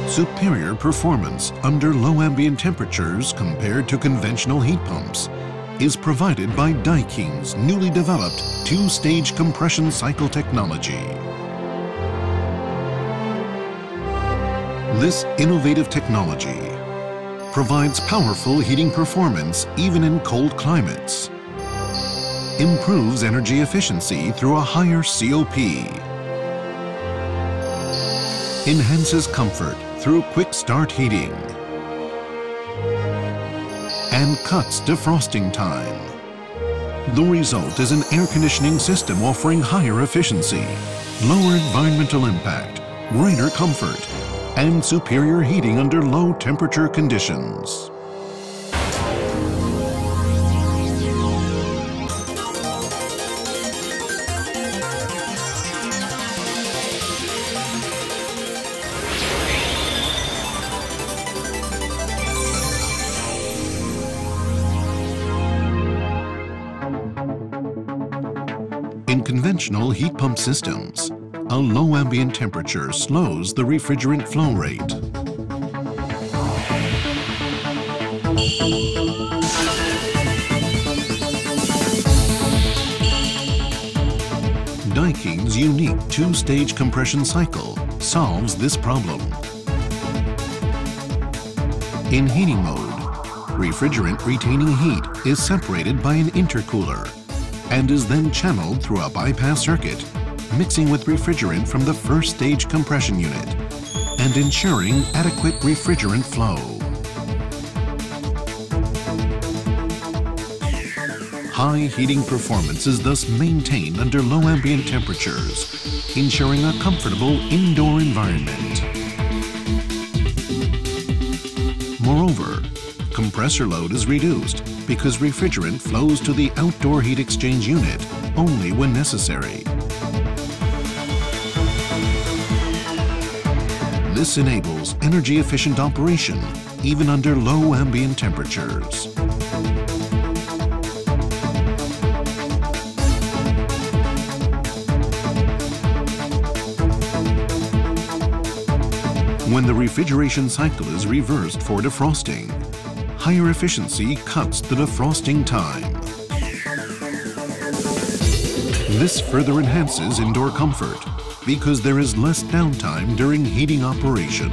Superior performance under low ambient temperatures compared to conventional heat pumps is provided by Daikin's newly developed two-stage compression cycle technology. This innovative technology provides powerful heating performance even in cold climates, improves energy efficiency through a higher COP, enhances comfort through quick start heating, and cuts defrosting time. The result is an air conditioning system offering higher efficiency, lower environmental impact, greater comfort, and superior heating under low temperature conditions. In conventional heat pump systems, a low ambient temperature slows the refrigerant flow rate. Daikin's unique two-stage compression cycle solves this problem. In heating mode, refrigerant retaining heat is separated by an intercooler and is then channeled through a bypass circuit, mixing with refrigerant from the first stage compression unit and ensuring adequate refrigerant flow. High heating performance is thus maintained under low ambient temperatures, ensuring a comfortable indoor environment. Moreover, compressor load is reduced because refrigerant flows to the outdoor heat exchange unit only when necessary. This enables energy-efficient operation even under low ambient temperatures. When the refrigeration cycle is reversed for defrosting, higher efficiency cuts the defrosting time. This further enhances indoor comfort because there is less downtime during heating operation.